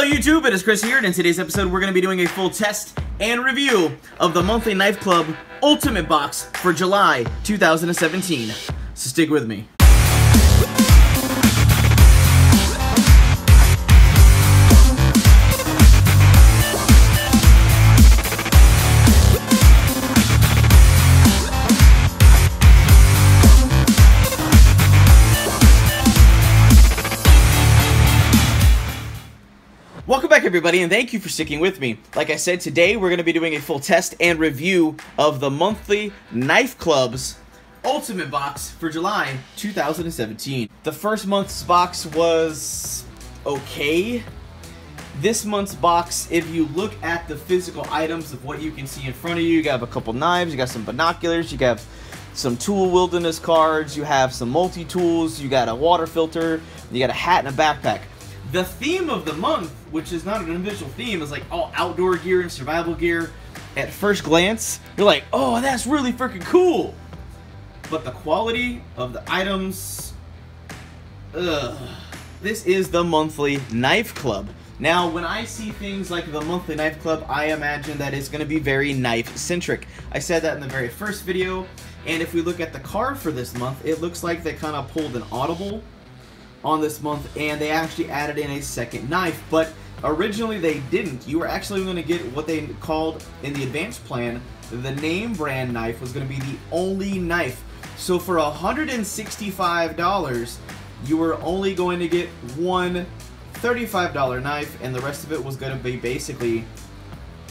Hello YouTube, it is Chris here, and in today's episode we're going to be doing a full test and review of the monthly Knife Club Ultimate Box for July 2017. So stick with me. Welcome back everybody, and thank you for sticking with me. Like I said, today we're going to be doing a full test and review of the monthly Knife Club's Ultimate Box for July 2017. The first month's box was okay. This month's box, if you look at the physical items of what you can see in front of you, you have a couple knives, you got some binoculars, you have some tool wilderness cards, you have some multi-tools, you got a water filter, you got a hat and a backpack. The theme of the month, which is not an official theme, is like all outdoor gear and survival gear. At first glance, you're like, oh, that's really freaking cool. But the quality of the items, ugh. This is the monthly Knife Club. Now, when I see things like the monthly Knife Club, I imagine that it's going to be very knife-centric. I said that in the very first video, and if we look at the card for this month, it looks like they kind of pulled an audible on this month, and they actually added in a second knife, but originally they didn't. You were actually going to get what they called in the advanced plan, the name brand knife was going to be the only knife. So for $165, you were only going to get one $35 knife, and the rest of it was going to be basically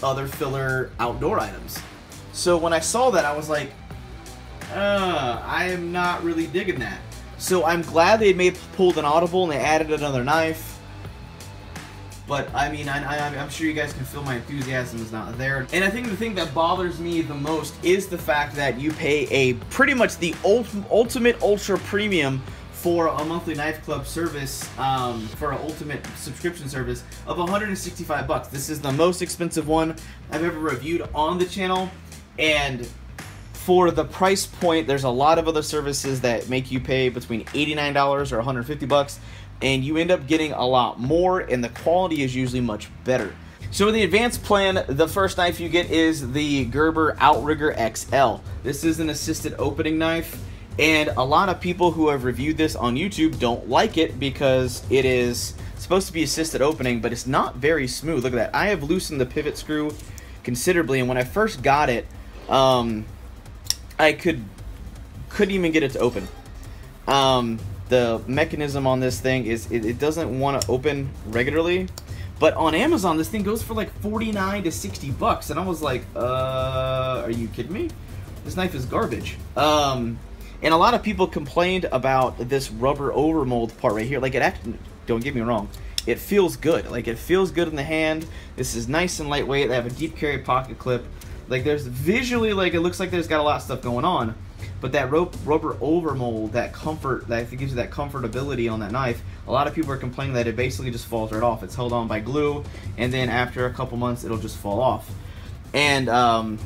other filler outdoor items. So when I saw that, I was like, I am not really digging that. So I'm glad they pulled an audible and they added another knife. But I mean, I'm sure you guys can feel my enthusiasm is not there. And I think the thing that bothers me the most is the fact that you pay a pretty much the ultimate ultra premium for a monthly Knife Club service, for an ultimate subscription service of 165 bucks. This is the most expensive one I've ever reviewed on the channel, and for the price point, there's a lot of other services that make you pay between $89 or 150 bucks, and you end up getting a lot more, and the quality is usually much better. So in the advanced plan, the first knife you get is the Gerber Outrigger XL. This is an assisted opening knife, and a lot of people who have reviewed this on YouTube don't like it because it is supposed to be assisted opening, but it's not very smooth. Look at that. I have loosened the pivot screw considerably, and when I first got it, I couldn't even get it to open. The mechanism on this thing is it doesn't want to open regularly, but on Amazon this thing goes for like 49 to 60 bucks, and I was like, are you kidding me? This knife is garbage. And a lot of people complained about this rubber overmold part right here. Like, it actually, don't get me wrong, it feels good. Like, it feels good in the hand. This is nice and lightweight. They have a deep carry pocket clip. Like, there's visually, like, it looks like there's got a lot of stuff going on, but that rubber overmold, that comfort, that gives you that comfortability on that knife, a lot of people are complaining that it basically just falls right off. It's held on by glue, and then after a couple months, it'll just fall off. And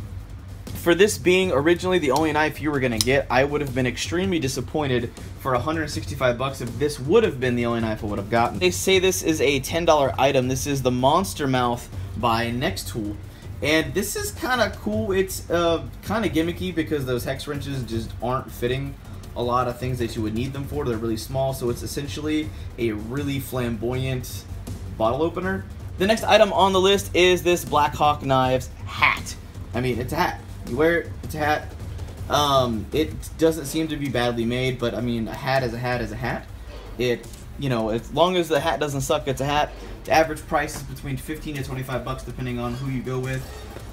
for this being originally the only knife you were going to get, I would have been extremely disappointed for 165 bucks if this would have been the only knife I would have gotten. They say this is a $10 item. This is the Monster Mouth by Nextool. And this is kind of cool. It's kind of gimmicky because those hex wrenches just aren't fitting a lot of things that you would need them for. They're really small, so it's essentially a really flamboyant bottle opener. The next item on the list is this Black Hawk Knives hat. I mean, it's a hat. You wear it, it's a hat. It doesn't seem to be badly made, but I mean, a hat is a hat is a hat. It, you know, as long as the hat doesn't suck, it's a hat. The average price is between 15 to 25 bucks depending on who you go with.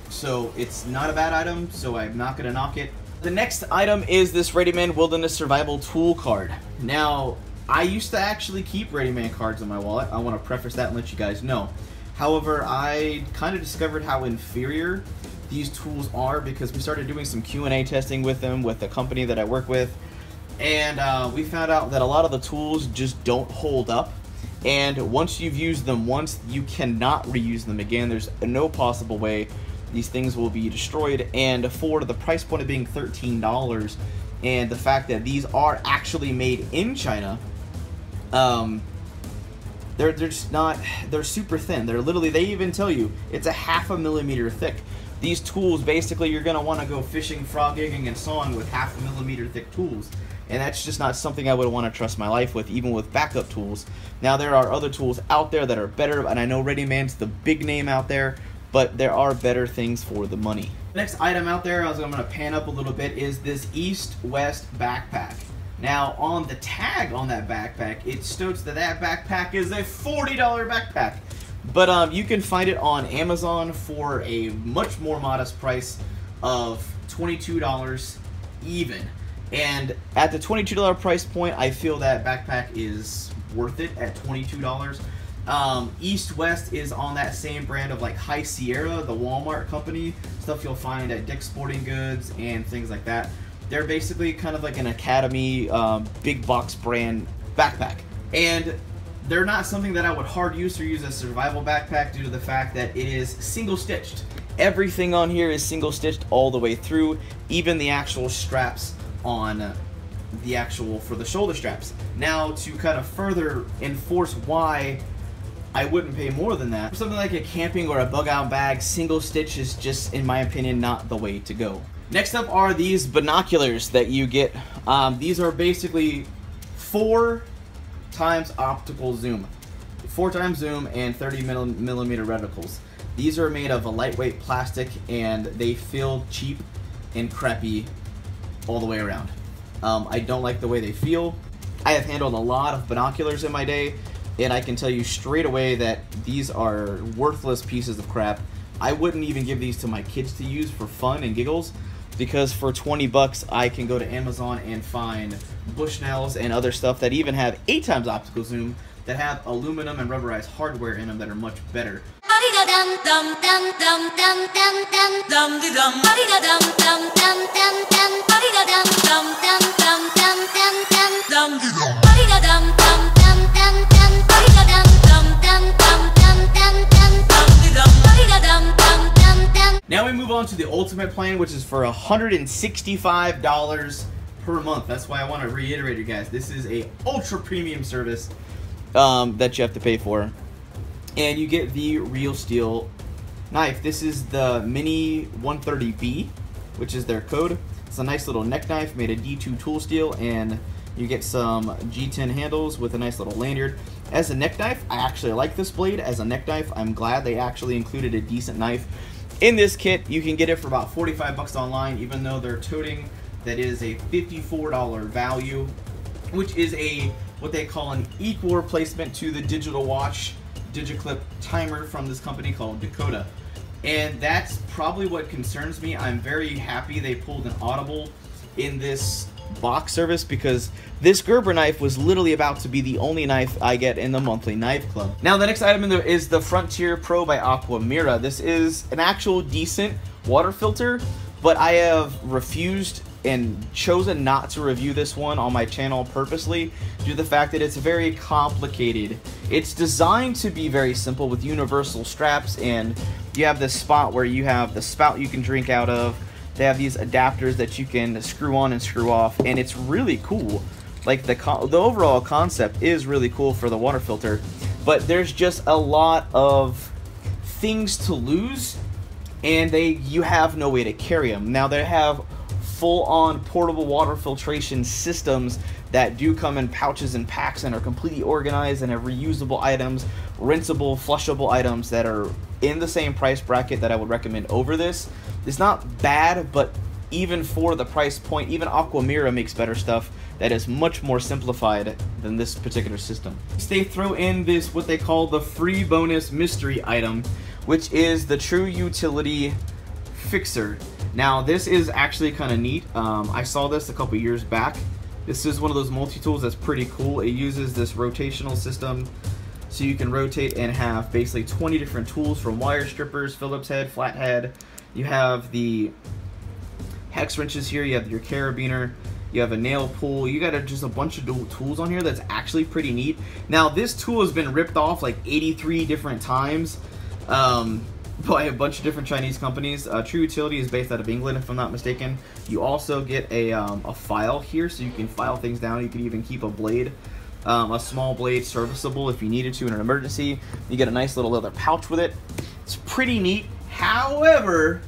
So it's not a bad item, so I'm not going to knock it. The next item is this Ready Man Wilderness Survival Tool card. Now, I used to actually keep Ready Man cards in my wallet. I want to preface that and let you guys know. However, I kind of discovered how inferior these tools are because we started doing some Q&A testing with them with the company that I work with. And we found out that a lot of the tools just don't hold up. And once you've used them once, you cannot reuse them again. There's no possible way these things will be destroyed. And for the price point of being $13 and the fact that these are actually made in China, they're just not, they're super thin. They're literally, they even tell you it's a 1/2 millimeter thick. These tools, basically, you're going to want to go fishing, frog gigging, and sawing with 1/2 millimeter thick tools. And that's just not something I would want to trust my life with, even with backup tools. Now, there are other tools out there that are better, and I know Ready Man's the big name out there, but there are better things for the money. Next item out there, as I'm going to pan up a little bit, is this East-West backpack. Now, on the tag on that backpack, it states that that backpack is a $40 backpack. But you can find it on Amazon for a much more modest price of $22 even. And at the $22 price point, I feel that backpack is worth it at $22. East-West is on that same brand of like High Sierra, the Walmart company, stuff you'll find at Dick's Sporting Goods and things like that. They're basically kind of like an Academy big box brand backpack. And they're not something that I would hard use or use as a survival backpack due to the fact that it is single stitched. Everything on here is single stitched all the way through, even the actual straps on the actual for the shoulder straps. Now, to kind of further enforce why I wouldn't pay more than that, for something like a camping or a bug out bag, single stitch is just, in my opinion, not the way to go. Next up are these binoculars that you get. These are basically 4 times optical zoom, 4 times zoom and 30 millimeter reticles. These are made of a lightweight plastic, and they feel cheap and crappy all the way around. I don't like the way they feel. I have handled a lot of binoculars in my day, and I can tell you straight away that these are worthless pieces of crap. I wouldn't even give these to my kids to use for fun and giggles, because for 20 bucks I can go to Amazon and find Bushnells and other stuff that even have 8 times optical zoom that have aluminum and rubberized hardware in them that are much better. Now we move on to the ultimate plan, which is for $165 per month. That's why I want to reiterate, you guys, this is a ultra premium service that you have to pay for. And you get the real steel knife. This is the Mini 130B, which is their code. It's a nice little neck knife made of D2 tool steel, and you get some G10 handles with a nice little lanyard. As a neck knife, I actually like this blade as a neck knife. I'm glad they actually included a decent knife in this kit. You can get it for about 45 bucks online, even though they're toting that is a $54 value, which is a what they call an equal replacement to the digital watch Digiclip timer from this company called Dakota. And that's probably what concerns me. I'm very happy they pulled an audible in this box service, because this Gerber knife was literally about to be the only knife I get in the monthly knife club. Now the next item in there is the Frontier Pro by Aquamira. This is an actual decent water filter, but I have refused and chosen not to review this one on my channel purposely due to the fact that it's very complicated. It's designed to be very simple with universal straps, and you have this spot where you have the spout you can drink out of. They have these adapters that you can screw on and screw off, and it's really cool. Like the overall concept is really cool for the water filter, but there's just a lot of things to lose, and you have no way to carry them. Now they have full-on portable water filtration systems that do come in pouches and packs and are completely organized and have reusable items, rinsable, flushable items that are in the same price bracket that I would recommend over this. It's not bad, but even for the price point, even Aquamira makes better stuff that is much more simplified than this particular system. They throw in this, what they call the free bonus mystery item, which is the True Utility Fixer. Now this is actually kind of neat. I saw this a couple years back. This is one of those multi-tools that's pretty cool. It uses this rotational system, so you can rotate and have basically 20 different tools, from wire strippers, Phillips head, flathead. You have the hex wrenches here, you have your carabiner, you have a nail pull. You got just a bunch of tools on here that's actually pretty neat. Now this tool has been ripped off like 83 different times by a bunch of different Chinese companies. True Utility is based out of England, if I'm not mistaken. You also get a file here, so you can file things down. You can even keep a blade a small blade serviceable if you needed to in an emergency. You get a nice little leather pouch with it. It's pretty neat. However,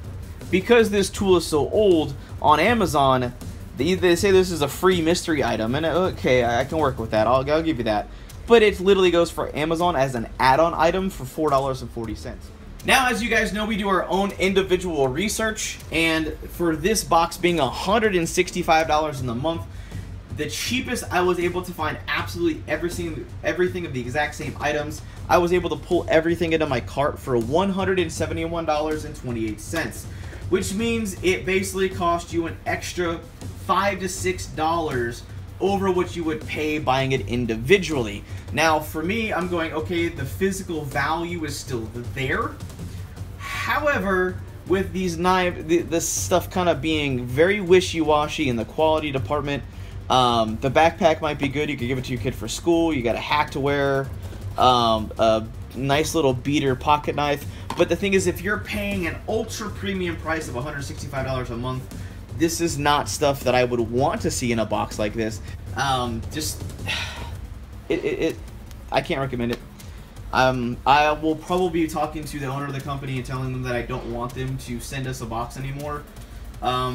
because this tool is so old, on Amazon, they say this is a free mystery item, and okay, I can work with that. I'll give you that. But it literally goes for Amazon as an add-on item for $4.40. Now, as you guys know, we do our own individual research, and for this box being $165 in the month, the cheapest I was able to find absolutely everything of the exact same items. I was able to pull everything into my cart for $171.28, which means it basically cost you an extra $5 to $6 over what you would pay buying it individually. Now, for me, I'm going, okay, the physical value is still there. However, with these knives, this stuff kind of being very wishy-washy in the quality department, the backpack might be good. You could give it to your kid for school. You got a hack to wear, a nice little beater pocket knife. But the thing is, if you're paying an ultra premium price of $165 a month, this is not stuff that I would want to see in a box like this. I can't recommend it. I will probably be talking to the owner of the company and telling them that I don't want them to send us a box anymore.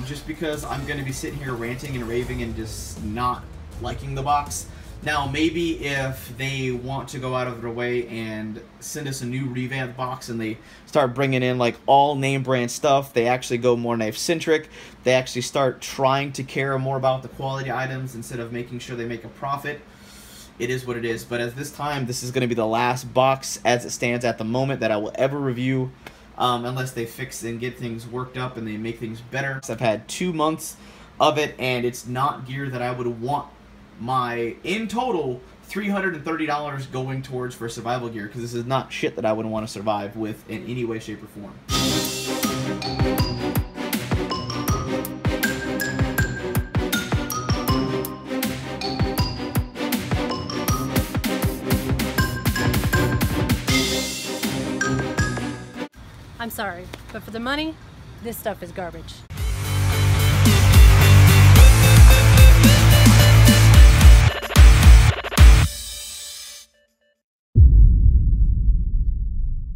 Just because I'm going to be sitting here ranting and raving and just not liking the box. Now, maybe if they want to go out of their way and send us a new revamped box and they start bringing in like all name brand stuff, they actually go more knife centric, they actually start trying to care more about the quality items instead of making sure they make a profit, it is what it is. But at this time, this is going to be the last box as it stands at the moment that I will ever review. Unless they fix and get things worked up and they make things better. I've had 2 months of it, and it's not gear that I would want my, in total, $330 going towards for survival gear, because this is not shit that I would want to survive with in any way, shape, or form. I'm sorry, but for the money, this stuff is garbage.